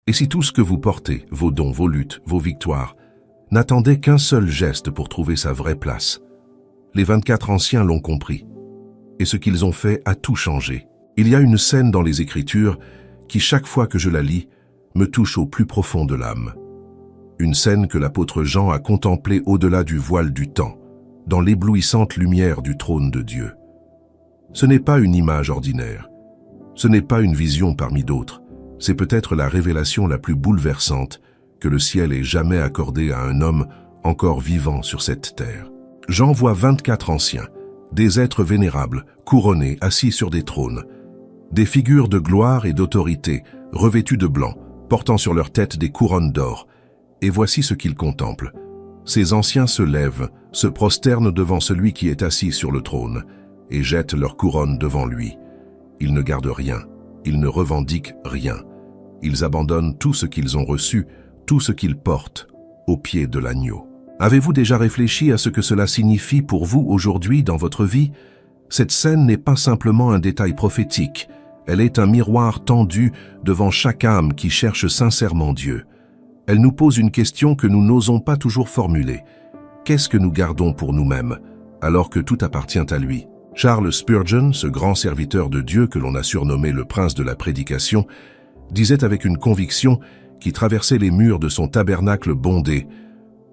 Et si tout ce que vous portez, vos dons, vos luttes, vos victoires, n'attendait qu'un seul geste pour trouver sa vraie place? Les 24 anciens l'ont compris. Et ce qu'ils ont fait a tout changé. Il y a une scène dans les Écritures qui, chaque fois que je la lis, me touche au plus profond de l'âme. Une scène que l'apôtre Jean a contemplée au-delà du voile du temps, dans l'éblouissante lumière du trône de Dieu. Ce n'est pas une image ordinaire. Ce n'est pas une vision parmi d'autres. C'est peut-être la révélation la plus bouleversante que le ciel ait jamais accordée à un homme encore vivant sur cette terre. Jean voit 24 anciens, des êtres vénérables, couronnés, assis sur des trônes, des figures de gloire et d'autorité, revêtus de blanc, portant sur leur tête des couronnes d'or. Et voici ce qu'ils contemplent. Ces anciens se lèvent, se prosternent devant celui qui est assis sur le trône, et jettent leurs couronnes devant lui. Ils ne gardent rien, ils ne revendiquent rien. Ils abandonnent tout ce qu'ils ont reçu, tout ce qu'ils portent, aux pieds de l'agneau. Avez-vous déjà réfléchi à ce que cela signifie pour vous aujourd'hui dans votre vie? Cette scène n'est pas simplement un détail prophétique, elle est un miroir tendu devant chaque âme qui cherche sincèrement Dieu. Elle nous pose une question que nous n'osons pas toujours formuler. Qu'est-ce que nous gardons pour nous-mêmes, alors que tout appartient à lui? Charles Spurgeon, ce grand serviteur de Dieu que l'on a surnommé le prince de la prédication, disait avec une conviction qui traversait les murs de son tabernacle bondé: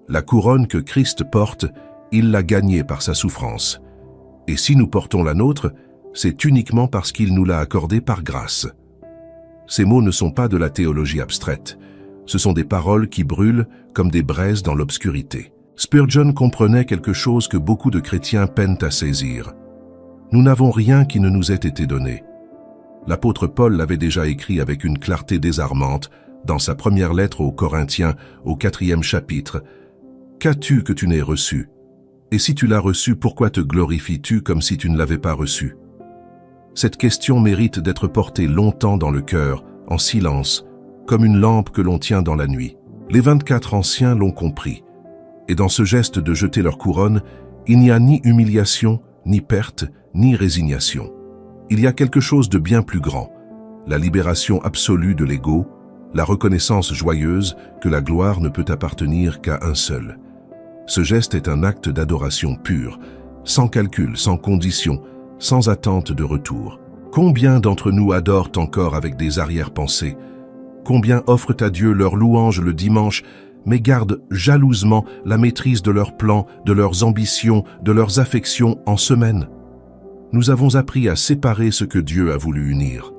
la couronne que Christ porte, il l'a gagnée par sa souffrance. Et si nous portons la nôtre, c'est uniquement parce qu'il nous l'a accordée par grâce. Ces mots ne sont pas de la théologie abstraite. Ce sont des paroles qui brûlent comme des braises dans l'obscurité. Spurgeon comprenait quelque chose que beaucoup de chrétiens peinent à saisir. Nous n'avons rien qui ne nous ait été donné. L'apôtre Paul l'avait déjà écrit avec une clarté désarmante dans sa première lettre aux Corinthiens, au 4e chapitre. « Qu'as-tu que tu n'aies reçu? Et si tu l'as reçu, pourquoi te glorifies-tu comme si tu ne l'avais pas reçu ?» Cette question mérite d'être portée longtemps dans le cœur, en silence, comme une lampe que l'on tient dans la nuit. Les 24 anciens l'ont compris. Et dans ce geste de jeter leur couronne, il n'y a ni humiliation, ni perte, ni résignation. Il y a quelque chose de bien plus grand, la libération absolue de l'ego, la reconnaissance joyeuse que la gloire ne peut appartenir qu'à un seul. Ce geste est un acte d'adoration pure, sans calcul, sans condition, sans attente de retour. Combien d'entre nous adorent encore avec des arrière-pensées? Combien offrent à Dieu leur louange le dimanche, mais gardent jalousement la maîtrise de leurs plans, de leurs ambitions, de leurs affections en semaine? Nous avons appris à séparer ce que Dieu a voulu unir,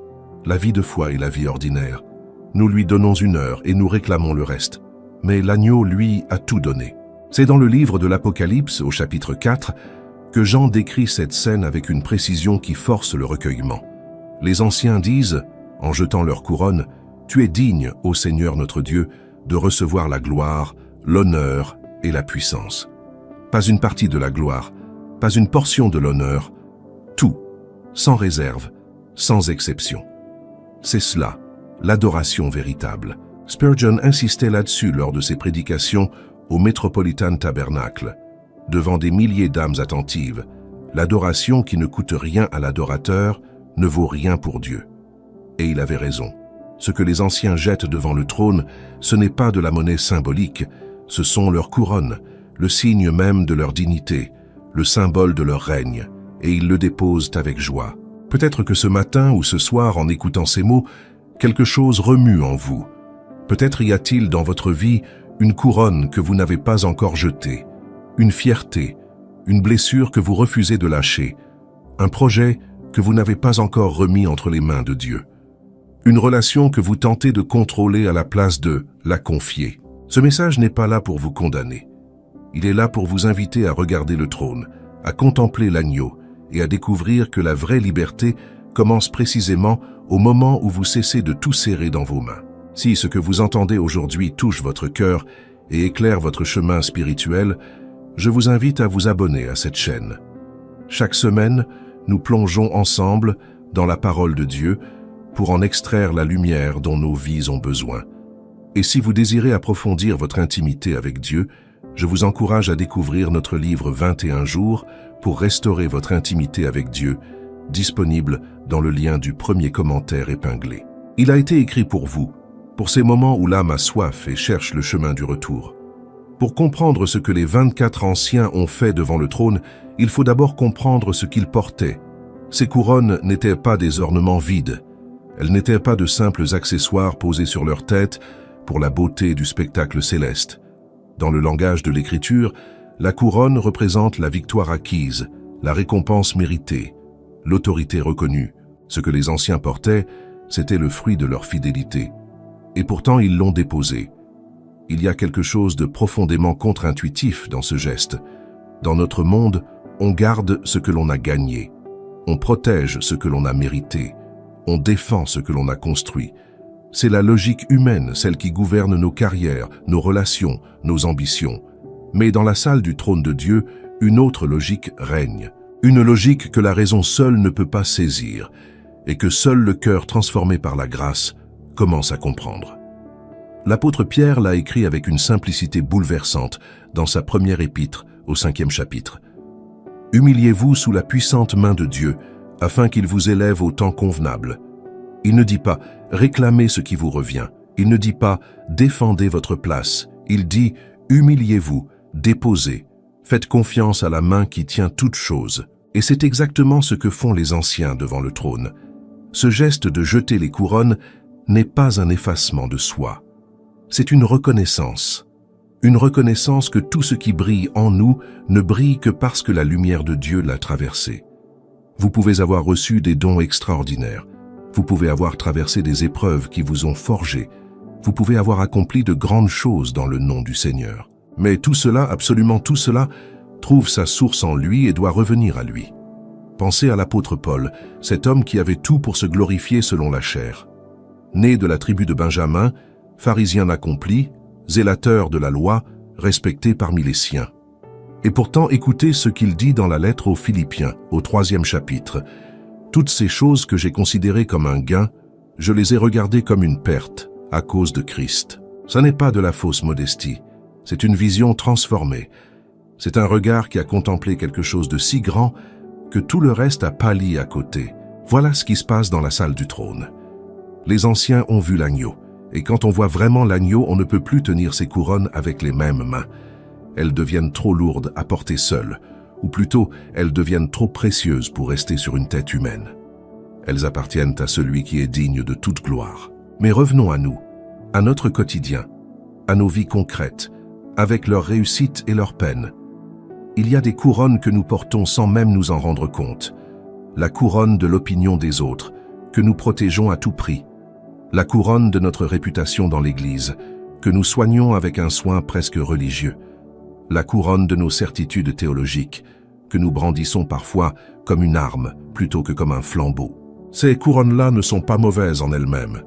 la vie de foi et la vie ordinaire. Nous lui donnons une heure et nous réclamons le reste. Mais l'agneau, lui, a tout donné. C'est dans le livre de l'Apocalypse, au chapitre 4, que Jean décrit cette scène avec une précision qui force le recueillement. Les anciens disent, en jetant leur couronne, « Tu es digne, ô Seigneur notre Dieu, de recevoir la gloire, l'honneur et la puissance. » Pas une partie de la gloire, pas une portion de l'honneur, tout, sans réserve, sans exception. C'est cela, l'adoration véritable. Spurgeon insistait là-dessus lors de ses prédications au Metropolitan Tabernacle, devant des milliers d'âmes attentives. L'adoration qui ne coûte rien à l'adorateur ne vaut rien pour Dieu. Et il avait raison. Ce que les anciens jettent devant le trône, ce n'est pas de la monnaie symbolique, ce sont leurs couronnes, le signe même de leur dignité, le symbole de leur règne, et ils le déposent avec joie. Peut-être que ce matin ou ce soir, en écoutant ces mots, quelque chose remue en vous. Peut-être y a-t-il dans votre vie une couronne que vous n'avez pas encore jetée, une fierté, une blessure que vous refusez de lâcher, un projet que vous n'avez pas encore remis entre les mains de Dieu, une relation que vous tentez de contrôler à la place de la confier. Ce message n'est pas là pour vous condamner. Il est là pour vous inviter à regarder le trône, à contempler l'agneau et à découvrir que la vraie liberté commence précisément au moment où vous cessez de tout serrer dans vos mains. Si ce que vous entendez aujourd'hui touche votre cœur et éclaire votre chemin spirituel, je vous invite à vous abonner à cette chaîne. Chaque semaine, nous plongeons ensemble dans la parole de Dieu pour en extraire la lumière dont nos vies ont besoin. Et si vous désirez approfondir votre intimité avec Dieu, je vous encourage à découvrir notre livre 21 jours pour restaurer votre intimité avec Dieu, disponible dans le lien du premier commentaire épinglé. Il a été écrit pour vous, pour ces moments où l'âme a soif et cherche le chemin du retour. Pour comprendre ce que les 24 anciens ont fait devant le trône, il faut d'abord comprendre ce qu'ils portaient. Ces couronnes n'étaient pas des ornements vides. Elles n'étaient pas de simples accessoires posés sur leur tête pour la beauté du spectacle céleste. Dans le langage de l'Écriture, la couronne représente la victoire acquise, la récompense méritée, l'autorité reconnue. Ce que les anciens portaient, c'était le fruit de leur fidélité. Et pourtant, ils l'ont déposé. Il y a quelque chose de profondément contre-intuitif dans ce geste. Dans notre monde, on garde ce que l'on a gagné. On protège ce que l'on a mérité. On défend ce que l'on a construit. C'est la logique humaine, celle qui gouverne nos carrières, nos relations, nos ambitions. Mais dans la salle du trône de Dieu, une autre logique règne. Une logique que la raison seule ne peut pas saisir et que seul le cœur transformé par la grâce commence à comprendre. L'apôtre Pierre l'a écrit avec une simplicité bouleversante dans sa première épître au 5e chapitre. « Humiliez-vous sous la puissante main de Dieu, afin qu'il vous élève au temps convenable. » Il ne dit pas « réclamez ce qui vous revient ». Il ne dit pas « défendez votre place ». Il dit « humiliez-vous, déposez, faites confiance à la main qui tient toutes choses. » Et c'est exactement ce que font les anciens devant le trône. Ce geste de jeter les couronnes n'est pas un effacement de soi. C'est une reconnaissance que tout ce qui brille en nous ne brille que parce que la lumière de Dieu l'a traversé. Vous pouvez avoir reçu des dons extraordinaires. Vous pouvez avoir traversé des épreuves qui vous ont forgé. Vous pouvez avoir accompli de grandes choses dans le nom du Seigneur. Mais tout cela, absolument tout cela, trouve sa source en lui et doit revenir à lui. Pensez à l'apôtre Paul, cet homme qui avait tout pour se glorifier selon la chair. Né de la tribu de Benjamin, pharisien accompli, zélateur de la loi, respecté parmi les siens. Et pourtant, écoutez ce qu'il dit dans la lettre aux Philippiens, au 3e chapitre. « Toutes ces choses que j'ai considérées comme un gain, je les ai regardées comme une perte à cause de Christ. » Ça n'est pas de la fausse modestie, c'est une vision transformée. C'est un regard qui a contemplé quelque chose de si grand que tout le reste a pâli à côté. Voilà ce qui se passe dans la salle du trône. Les anciens ont vu l'agneau, et quand on voit vraiment l'agneau, on ne peut plus tenir ses couronnes avec les mêmes mains. Elles deviennent trop lourdes à porter seules, ou plutôt, elles deviennent trop précieuses pour rester sur une tête humaine. Elles appartiennent à celui qui est digne de toute gloire. Mais revenons à nous, à notre quotidien, à nos vies concrètes, avec leurs réussites et leurs peines. Il y a des couronnes que nous portons sans même nous en rendre compte. La couronne de l'opinion des autres, que nous protégeons à tout prix. La couronne de notre réputation dans l'Église, que nous soignons avec un soin presque religieux. La couronne de nos certitudes théologiques, que nous brandissons parfois comme une arme plutôt que comme un flambeau. Ces couronnes-là ne sont pas mauvaises en elles-mêmes,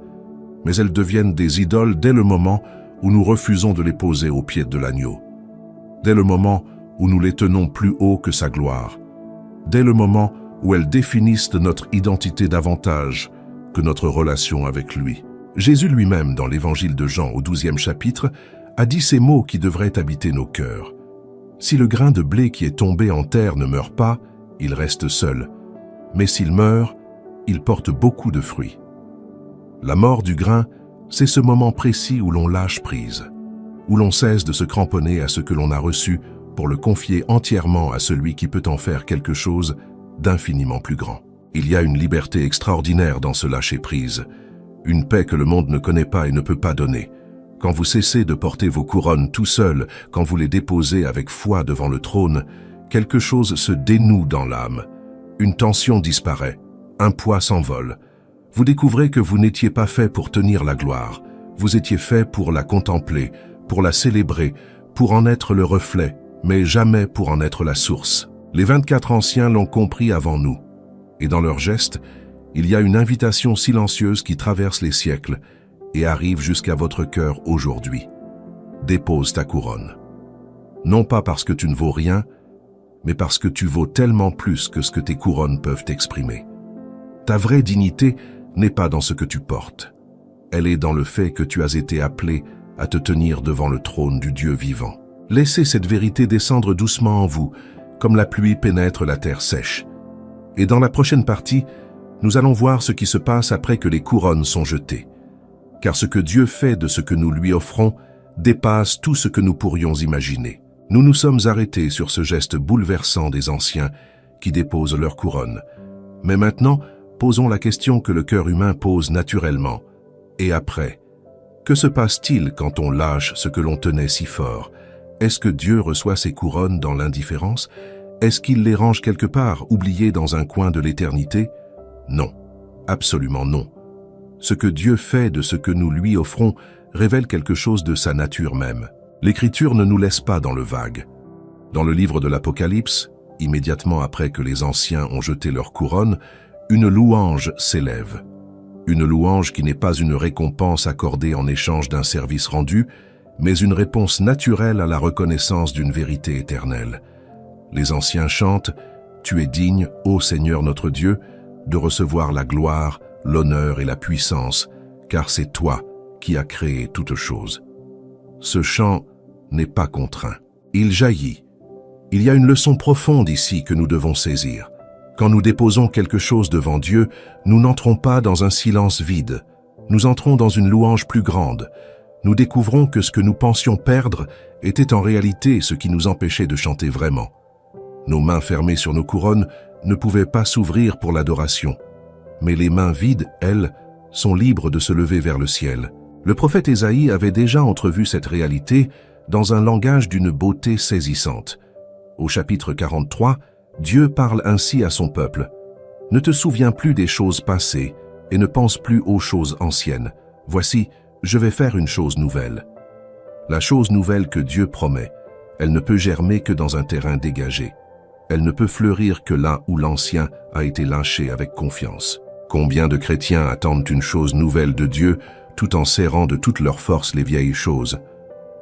mais elles deviennent des idoles dès le moment où nous refusons de les poser aux pieds de l'agneau. Dès le moment où nous les tenons plus haut que sa gloire. Dès le moment où elles définissent notre identité davantage que notre relation avec lui. Jésus lui-même, dans l'évangile de Jean au 12e chapitre, a dit ces mots qui devraient habiter nos cœurs. Si le grain de blé qui est tombé en terre ne meurt pas, il reste seul. Mais s'il meurt, il porte beaucoup de fruits. La mort du grain, c'est ce moment précis où l'on lâche prise, où l'on cesse de se cramponner à ce que l'on a reçu pour le confier entièrement à celui qui peut en faire quelque chose d'infiniment plus grand. Il y a une liberté extraordinaire dans ce lâcher-prise, une paix que le monde ne connaît pas et ne peut pas donner. Quand vous cessez de porter vos couronnes tout seul, quand vous les déposez avec foi devant le trône, quelque chose se dénoue dans l'âme. Une tension disparaît, un poids s'envole. Vous découvrez que vous n'étiez pas fait pour tenir la gloire. Vous étiez fait pour la contempler, pour la célébrer, pour en être le reflet, mais jamais pour en être la source. Les 24 anciens l'ont compris avant nous. Et dans leurs gestes, il y a une invitation silencieuse qui traverse les siècles et arrive jusqu'à votre cœur aujourd'hui. Dépose ta couronne. Non pas parce que tu ne vaux rien, mais parce que tu vaux tellement plus que ce que tes couronnes peuvent exprimer. Ta vraie dignité n'est pas dans ce que tu portes. Elle est dans le fait que tu as été appelé à te tenir devant le trône du Dieu vivant. Laissez cette vérité descendre doucement en vous, comme la pluie pénètre la terre sèche. Et dans la prochaine partie, nous allons voir ce qui se passe après que les couronnes sont jetées. car ce que Dieu fait de ce que nous lui offrons dépasse tout ce que nous pourrions imaginer. Nous nous sommes arrêtés sur ce geste bouleversant des anciens qui déposent leur couronne. Mais maintenant, posons la question que le cœur humain pose naturellement. Et après, que se passe-t-il quand on lâche ce que l'on tenait si fort? Est-ce que Dieu reçoit ces couronnes dans l'indifférence? Est-ce qu'il les range quelque part, oubliées dans un coin de l'éternité? Non, absolument non. Ce que Dieu fait de ce que nous lui offrons révèle quelque chose de sa nature même. L'Écriture ne nous laisse pas dans le vague. Dans le livre de l'Apocalypse, immédiatement après que les anciens ont jeté leur couronne, une louange s'élève. Une louange qui n'est pas une récompense accordée en échange d'un service rendu, mais une réponse naturelle à la reconnaissance d'une vérité éternelle. Les anciens chantent « Tu es digne, ô Seigneur notre Dieu, de recevoir la gloire, l'honneur et la puissance, car c'est toi qui as créé toutes choses. » Ce chant n'est pas contraint. Il jaillit. Il y a une leçon profonde ici que nous devons saisir. Quand nous déposons quelque chose devant Dieu, nous n'entrons pas dans un silence vide. Nous entrons dans une louange plus grande. Nous découvrons que ce que nous pensions perdre était en réalité ce qui nous empêchait de chanter vraiment. Nos mains fermées sur nos couronnes ne pouvaient pas s'ouvrir pour l'adoration. Mais les mains vides, elles, sont libres de se lever vers le ciel. Le prophète Ésaïe avait déjà entrevu cette réalité dans un langage d'une beauté saisissante. Au chapitre 43, Dieu parle ainsi à son peuple. « Ne te souviens plus des choses passées et ne pense plus aux choses anciennes. Voici, je vais faire une chose nouvelle. » La chose nouvelle que Dieu promet, elle ne peut germer que dans un terrain dégagé. Elle ne peut fleurir que là où l'ancien a été lynché avec confiance. Combien de chrétiens attendent une chose nouvelle de Dieu tout en serrant de toute leur force les vieilles choses?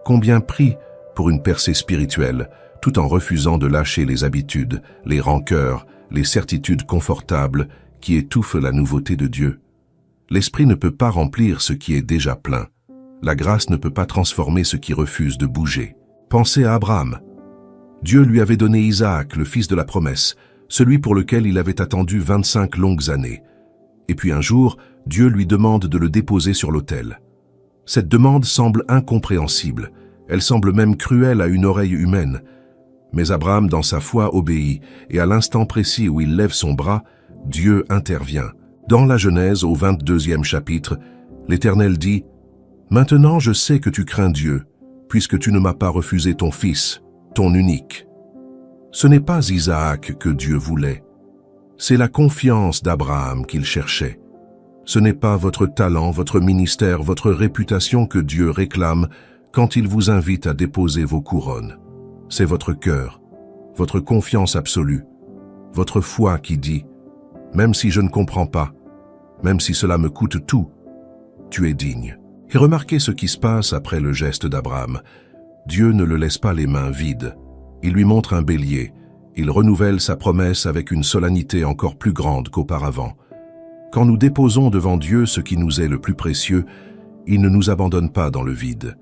Combien prient pour une percée spirituelle tout en refusant de lâcher les habitudes, les rancœurs, les certitudes confortables qui étouffent la nouveauté de Dieu? L'Esprit ne peut pas remplir ce qui est déjà plein. La grâce ne peut pas transformer ce qui refuse de bouger. Pensez à Abraham. Dieu lui avait donné Isaac, le fils de la promesse, celui pour lequel il avait attendu 25 longues années. Et puis un jour, Dieu lui demande de le déposer sur l'autel. Cette demande semble incompréhensible, elle semble même cruelle à une oreille humaine. Mais Abraham, dans sa foi, obéit, et à l'instant précis où il lève son bras, Dieu intervient. Dans la Genèse, au 22e chapitre, l'Éternel dit « Maintenant je sais que tu crains Dieu, puisque tu ne m'as pas refusé ton fils, ton unique. » Ce n'est pas Isaac que Dieu voulait. C'est la confiance d'Abraham qu'il cherchait. Ce n'est pas votre talent, votre ministère, votre réputation que Dieu réclame quand il vous invite à déposer vos couronnes. C'est votre cœur, votre confiance absolue, votre foi qui dit « Même si je ne comprends pas, même si cela me coûte tout, tu es digne. » Et remarquez ce qui se passe après le geste d'Abraham. Dieu ne le laisse pas les mains vides. Il lui montre un bélier. Il renouvelle sa promesse avec une solennité encore plus grande qu'auparavant. Quand nous déposons devant Dieu ce qui nous est le plus précieux, il ne nous abandonne pas dans le vide.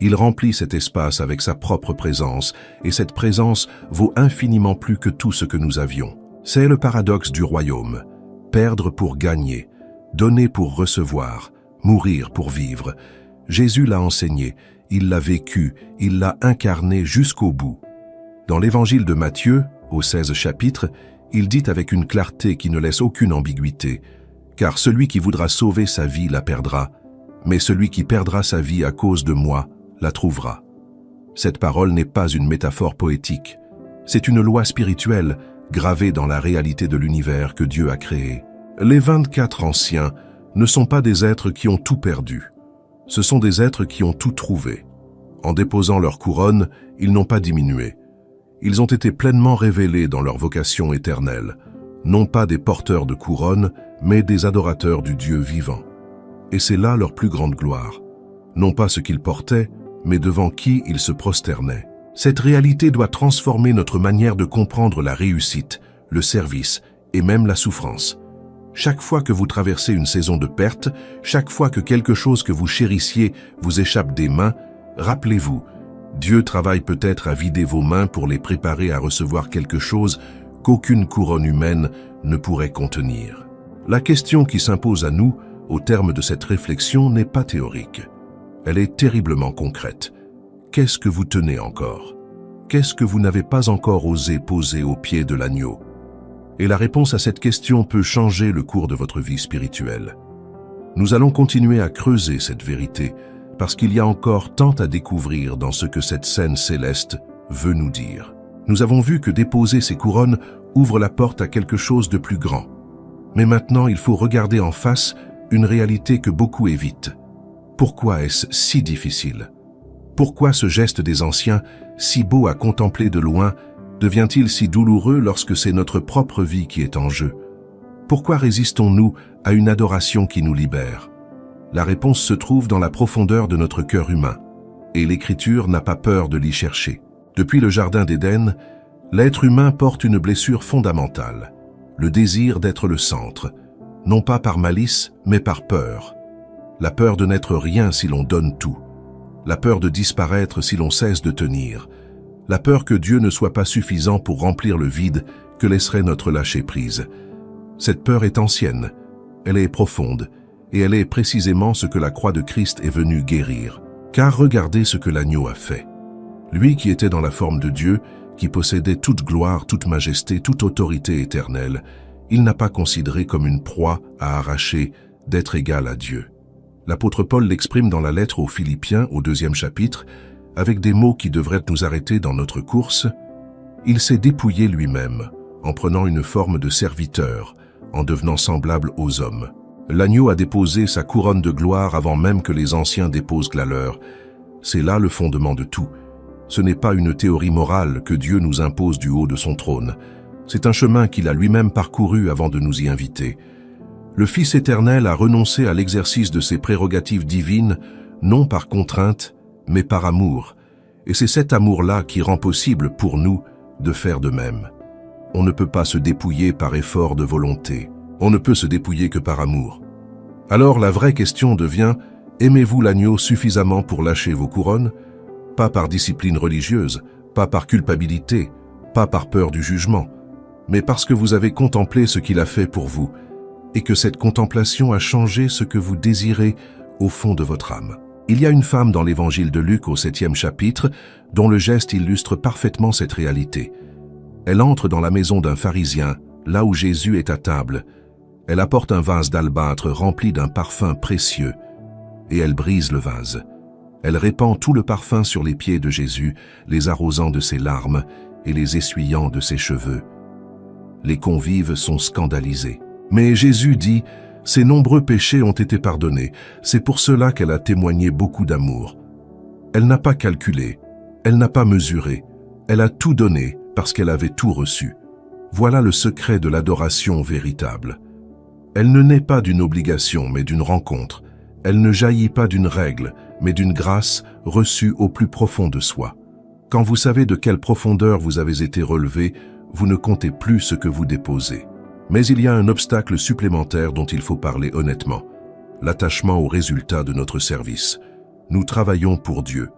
Il remplit cet espace avec sa propre présence, et cette présence vaut infiniment plus que tout ce que nous avions. C'est le paradoxe du royaume. Perdre pour gagner, donner pour recevoir, mourir pour vivre. Jésus l'a enseigné, il l'a vécu, il l'a incarné jusqu'au bout. Dans l'évangile de Matthieu, au 16 chapitre, il dit avec une clarté qui ne laisse aucune ambiguïté, « Car celui qui voudra sauver sa vie la perdra, mais celui qui perdra sa vie à cause de moi la trouvera. » Cette parole n'est pas une métaphore poétique, c'est une loi spirituelle gravée dans la réalité de l'univers que Dieu a créé. Les 24 anciens ne sont pas des êtres qui ont tout perdu, ce sont des êtres qui ont tout trouvé. En déposant leur couronne, ils n'ont pas diminué. Ils ont été pleinement révélés dans leur vocation éternelle, non pas des porteurs de couronne, mais des adorateurs du Dieu vivant. Et c'est là leur plus grande gloire, non pas ce qu'ils portaient, mais devant qui ils se prosternaient. Cette réalité doit transformer notre manière de comprendre la réussite, le service et même la souffrance. Chaque fois que vous traversez une saison de perte, chaque fois que quelque chose que vous chérissiez vous échappe des mains, rappelez-vous, Dieu travaille peut-être à vider vos mains pour les préparer à recevoir quelque chose qu'aucune couronne humaine ne pourrait contenir. La question qui s'impose à nous, au terme de cette réflexion n'est pas théorique. Elle est terriblement concrète. Qu'est-ce que vous tenez encore? Qu'est-ce que vous n'avez pas encore osé poser au pied de l'agneau? Et la réponse à cette question peut changer le cours de votre vie spirituelle. Nous allons continuer à creuser cette vérité parce qu'il y a encore tant à découvrir dans ce que cette scène céleste veut nous dire. Nous avons vu que déposer ces couronnes ouvre la porte à quelque chose de plus grand. Mais maintenant, il faut regarder en face une réalité que beaucoup évitent. Pourquoi est-ce si difficile? Pourquoi ce geste des anciens, si beau à contempler de loin, devient-il si douloureux lorsque c'est notre propre vie qui est en jeu? Pourquoi résistons-nous à une adoration qui nous libère? La réponse se trouve dans la profondeur de notre cœur humain, et l'Écriture n'a pas peur de l'y chercher. Depuis le Jardin d'Éden, l'être humain porte une blessure fondamentale, le désir d'être le centre, non pas par malice, mais par peur. La peur de n'être rien si l'on donne tout, la peur de disparaître si l'on cesse de tenir, la peur que Dieu ne soit pas suffisant pour remplir le vide que laisserait notre lâcher-prise. Cette peur est ancienne, elle est profonde, et elle est précisément ce que la croix de Christ est venue guérir. Car regardez ce que l'agneau a fait. Lui qui était dans la forme de Dieu, qui possédait toute gloire, toute majesté, toute autorité éternelle, il n'a pas considéré comme une proie à arracher d'être égal à Dieu. L'apôtre Paul l'exprime dans la lettre aux Philippiens, au 2e chapitre, avec des mots qui devraient nous arrêter dans notre course. Il s'est dépouillé lui-même, en prenant une forme de serviteur, en devenant semblable aux hommes. L'agneau a déposé sa couronne de gloire avant même que les anciens déposent la leur. C'est là le fondement de tout. Ce n'est pas une théorie morale que Dieu nous impose du haut de son trône. C'est un chemin qu'il a lui-même parcouru avant de nous y inviter. Le Fils éternel a renoncé à l'exercice de ses prérogatives divines, non par contrainte, mais par amour. Et c'est cet amour-là qui rend possible pour nous de faire de même. On ne peut pas se dépouiller par effort de volonté. On ne peut se dépouiller que par amour. Alors la vraie question devient, aimez-vous l'agneau suffisamment pour lâcher vos couronnes? Pas par discipline religieuse, pas par culpabilité, pas par peur du jugement, mais parce que vous avez contemplé ce qu'il a fait pour vous, et que cette contemplation a changé ce que vous désirez au fond de votre âme. Il y a une femme dans l'évangile de Luc au 7e chapitre, dont le geste illustre parfaitement cette réalité. Elle entre dans la maison d'un pharisien, là où Jésus est à table. Elle apporte un vase d'albâtre rempli d'un parfum précieux, et elle brise le vase. Elle répand tout le parfum sur les pieds de Jésus, les arrosant de ses larmes et les essuyant de ses cheveux. Les convives sont scandalisés. Mais Jésus dit, « Ses nombreux péchés ont été pardonnés. C'est pour cela qu'elle a témoigné beaucoup d'amour. » Elle n'a pas calculé, elle n'a pas mesuré, elle a tout donné parce qu'elle avait tout reçu. Voilà le secret de l'adoration véritable. Elle ne naît pas d'une obligation, mais d'une rencontre. Elle ne jaillit pas d'une règle, mais d'une grâce reçue au plus profond de soi. Quand vous savez de quelle profondeur vous avez été relevé, vous ne comptez plus ce que vous déposez. Mais il y a un obstacle supplémentaire dont il faut parler honnêtement, l'attachement au résultat de notre service. Nous travaillons pour Dieu,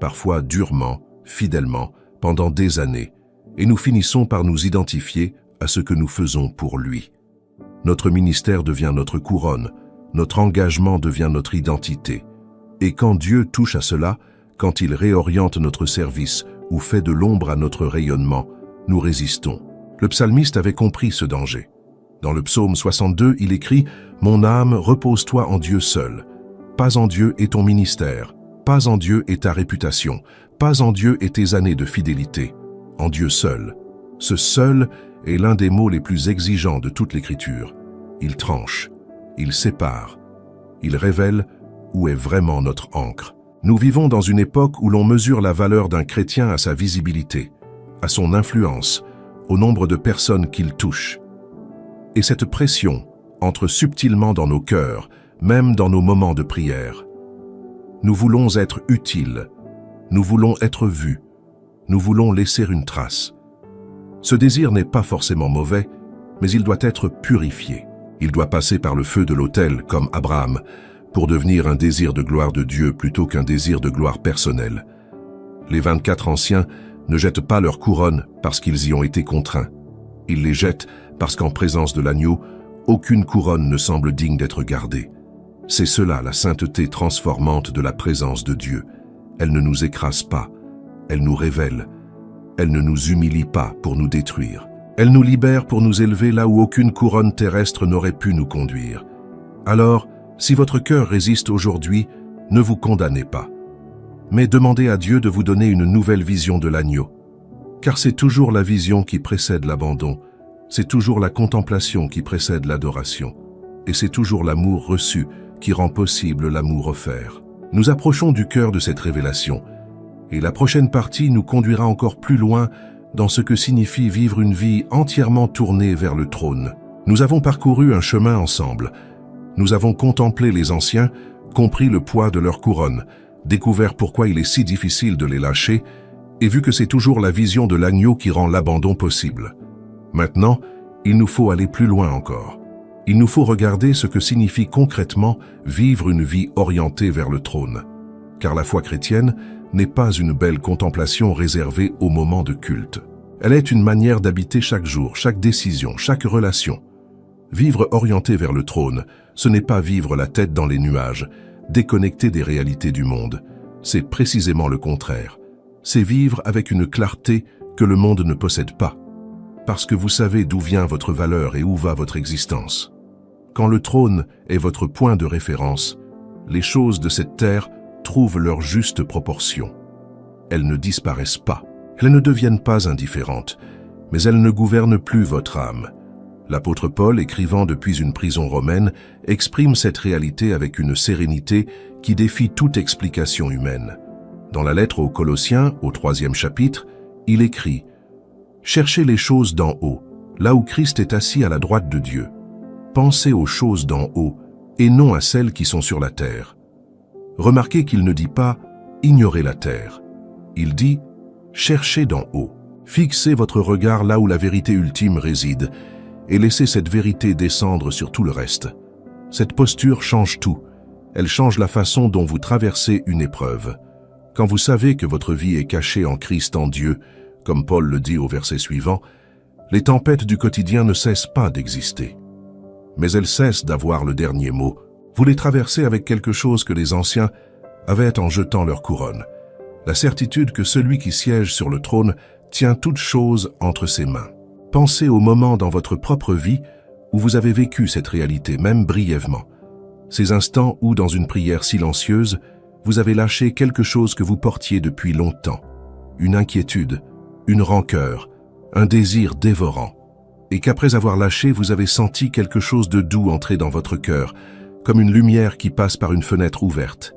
parfois durement, fidèlement, pendant des années, et nous finissons par nous identifier à ce que nous faisons pour lui. Notre ministère devient notre couronne, notre engagement devient notre identité. Et quand Dieu touche à cela, quand il réoriente notre service ou fait de l'ombre à notre rayonnement, nous résistons. Le psalmiste avait compris ce danger. Dans le psaume 62, il écrit « Mon âme, repose-toi en Dieu seul. Pas en Dieu est ton ministère, pas en Dieu est ta réputation, pas en Dieu est tes années de fidélité. En Dieu seul. » Ce « seul » est l'un des mots les plus exigeants de toute l'Écriture. Il tranche, il sépare, il révèle où est vraiment notre ancre. Nous vivons dans une époque où l'on mesure la valeur d'un chrétien à sa visibilité, à son influence, au nombre de personnes qu'il touche. Et cette pression entre subtilement dans nos cœurs, même dans nos moments de prière. Nous voulons être utiles, nous voulons être vus, nous voulons laisser une trace. Ce désir n'est pas forcément mauvais, mais il doit être purifié. Il doit passer par le feu de l'autel, comme Abraham, pour devenir un désir de gloire de Dieu plutôt qu'un désir de gloire personnelle. Les 24 anciens ne jettent pas leur couronne parce qu'ils y ont été contraints. Ils les jettent parce qu'en présence de l'agneau, aucune couronne ne semble digne d'être gardée. C'est cela la sainteté transformante de la présence de Dieu. Elle ne nous écrase pas, elle nous révèle. Elle ne nous humilie pas pour nous détruire. Elle nous libère pour nous élever là où aucune couronne terrestre n'aurait pu nous conduire. Alors, si votre cœur résiste aujourd'hui, ne vous condamnez pas. Mais demandez à Dieu de vous donner une nouvelle vision de l'agneau. Car c'est toujours la vision qui précède l'abandon, c'est toujours la contemplation qui précède l'adoration, et c'est toujours l'amour reçu qui rend possible l'amour offert. Nous approchons du cœur de cette révélation, et la prochaine partie nous conduira encore plus loin dans ce que signifie vivre une vie entièrement tournée vers le trône. Nous avons parcouru un chemin ensemble. Nous avons contemplé les anciens, compris le poids de leur couronne, découvert pourquoi il est si difficile de les lâcher, et vu que c'est toujours la vision de l'agneau qui rend l'abandon possible. Maintenant, il nous faut aller plus loin encore. Il nous faut regarder ce que signifie concrètement vivre une vie orientée vers le trône. Car la foi chrétienne n'est pas une belle contemplation réservée au moment de culte. Elle est une manière d'habiter chaque jour, chaque décision, chaque relation. Vivre orienté vers le trône, ce n'est pas vivre la tête dans les nuages, déconnecté des réalités du monde. C'est précisément le contraire. C'est vivre avec une clarté que le monde ne possède pas. Parce que vous savez d'où vient votre valeur et où va votre existence. Quand le trône est votre point de référence, les choses de cette terre trouvent leur juste proportion. Elles ne disparaissent pas, elles ne deviennent pas indifférentes, mais elles ne gouvernent plus votre âme. L'apôtre Paul, écrivant depuis une prison romaine, exprime cette réalité avec une sérénité qui défie toute explication humaine. Dans la lettre aux Colossiens, au 3e chapitre, il écrit « Cherchez les choses d'en haut, là où Christ est assis à la droite de Dieu. Pensez aux choses d'en haut, et non à celles qui sont sur la terre. » Remarquez qu'il ne dit pas « ignorez la terre ». Il dit « cherchez d'en haut ». Fixez votre regard là où la vérité ultime réside, et laissez cette vérité descendre sur tout le reste. Cette posture change tout. Elle change la façon dont vous traversez une épreuve. Quand vous savez que votre vie est cachée en Christ en Dieu, comme Paul le dit au verset suivant, les tempêtes du quotidien ne cessent pas d'exister. Mais elles cessent d'avoir le dernier mot. Vous les traversez avec quelque chose que les anciens avaient en jetant leur couronne. La certitude que celui qui siège sur le trône tient toutes choses entre ses mains. Pensez au moment dans votre propre vie où vous avez vécu cette réalité, même brièvement. Ces instants où, dans une prière silencieuse, vous avez lâché quelque chose que vous portiez depuis longtemps. Une inquiétude, une rancœur, un désir dévorant. Et qu'après avoir lâché, vous avez senti quelque chose de doux entrer dans votre cœur, comme une lumière qui passe par une fenêtre ouverte.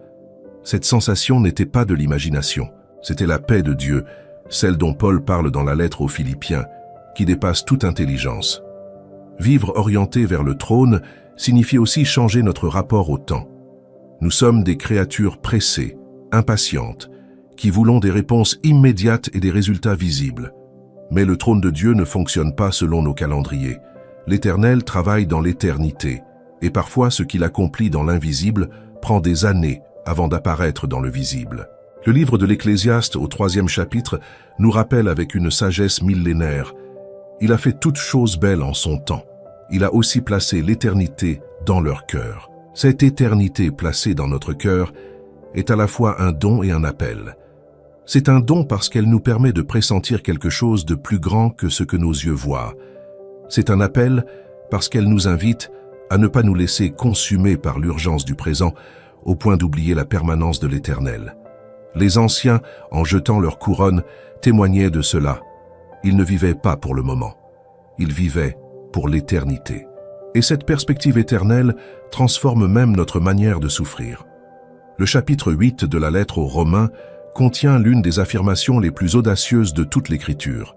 Cette sensation n'était pas de l'imagination, c'était la paix de Dieu, celle dont Paul parle dans la lettre aux Philippiens, qui dépasse toute intelligence. Vivre orienté vers le trône signifie aussi changer notre rapport au temps. Nous sommes des créatures pressées, impatientes, qui voulons des réponses immédiates et des résultats visibles. Mais le trône de Dieu ne fonctionne pas selon nos calendriers. L'Éternel travaille dans l'éternité, et parfois ce qu'il accomplit dans l'invisible prend des années avant d'apparaître dans le visible. Le livre de l'Ecclésiaste, au 3e chapitre, nous rappelle avec une sagesse millénaire: il a fait toutes choses belles en son temps. Il a aussi placé l'éternité dans leur cœur. Cette éternité placée dans notre cœur est à la fois un don et un appel. C'est un don parce qu'elle nous permet de pressentir quelque chose de plus grand que ce que nos yeux voient. C'est un appel parce qu'elle nous invite à ne pas nous laisser consumer par l'urgence du présent au point d'oublier la permanence de l'Éternel. Les anciens, en jetant leur couronne, témoignaient de cela. Ils ne vivaient pas pour le moment. Ils vivaient pour l'éternité. Et cette perspective éternelle transforme même notre manière de souffrir. Le chapitre 8 de la lettre aux Romains contient l'une des affirmations les plus audacieuses de toute l'Écriture.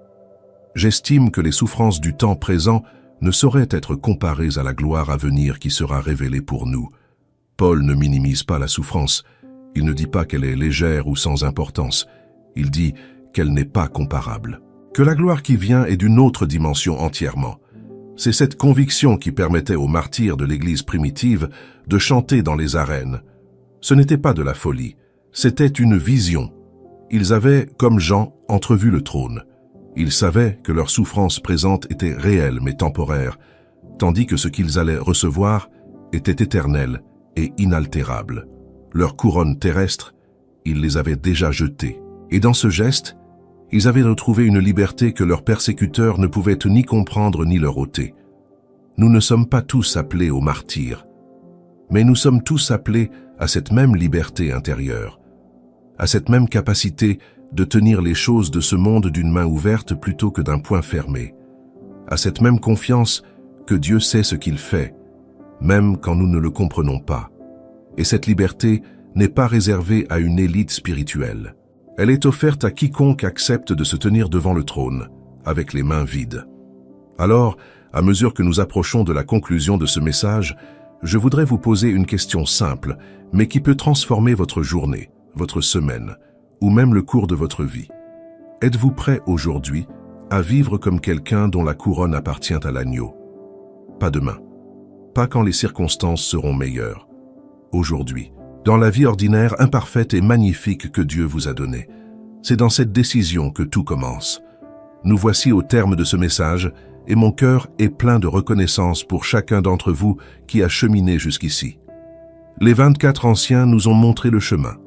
J'estime que les souffrances du temps présent ne sauraient être comparées à la gloire à venir qui sera révélée pour nous. Paul ne minimise pas la souffrance. Il ne dit pas qu'elle est légère ou sans importance. Il dit qu'elle n'est pas comparable. Que la gloire qui vient est d'une autre dimension entièrement. C'est cette conviction qui permettait aux martyrs de l'Église primitive de chanter dans les arènes. Ce n'était pas de la folie, c'était une vision. Ils avaient, comme Jean, entrevu le trône. Ils savaient que leur souffrance présente était réelle mais temporaire, tandis que ce qu'ils allaient recevoir était éternel et inaltérables. Leurs couronnes terrestres, ils les avaient déjà jetées. Et dans ce geste, ils avaient retrouvé une liberté que leurs persécuteurs ne pouvaient ni comprendre ni leur ôter. Nous ne sommes pas tous appelés au martyre, mais nous sommes tous appelés à cette même liberté intérieure, à cette même capacité de tenir les choses de ce monde d'une main ouverte plutôt que d'un poing fermé, à cette même confiance que Dieu sait ce qu'il fait, même quand nous ne le comprenons pas. Et cette liberté n'est pas réservée à une élite spirituelle. Elle est offerte à quiconque accepte de se tenir devant le trône, avec les mains vides. Alors, à mesure que nous approchons de la conclusion de ce message, je voudrais vous poser une question simple, mais qui peut transformer votre journée, votre semaine, ou même le cours de votre vie. Êtes-vous prêt aujourd'hui à vivre comme quelqu'un dont la couronne appartient à l'agneau? Pas demain, pas quand les circonstances seront meilleures. Aujourd'hui, dans la vie ordinaire, imparfaite et magnifique que Dieu vous a donnée. C'est dans cette décision que tout commence. Nous voici au terme de ce message, et mon cœur est plein de reconnaissance pour chacun d'entre vous qui a cheminé jusqu'ici. Les 24 anciens nous ont montré le chemin.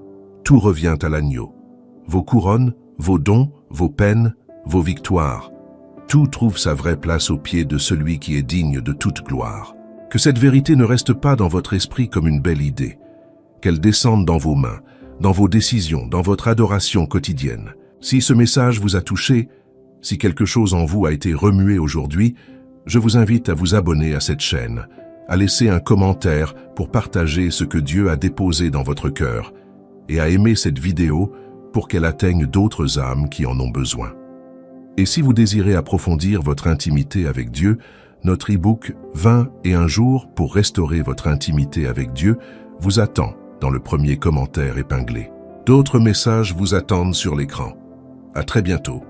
Tout revient à l'agneau. Vos couronnes, vos dons, vos peines, vos victoires. Tout trouve sa vraie place aux pieds de celui qui est digne de toute gloire. Que cette vérité ne reste pas dans votre esprit comme une belle idée, qu'elle descende dans vos mains, dans vos décisions, dans votre adoration quotidienne. Si ce message vous a touché, si quelque chose en vous a été remué aujourd'hui, je vous invite à vous abonner à cette chaîne, à laisser un commentaire pour partager ce que Dieu a déposé dans votre cœur et à aimer cette vidéo pour qu'elle atteigne d'autres âmes qui en ont besoin. Et si vous désirez approfondir votre intimité avec Dieu, notre e-book « 21 jours pour restaurer votre intimité avec Dieu » vous attend dans le premier commentaire épinglé. D'autres messages vous attendent sur l'écran. À très bientôt.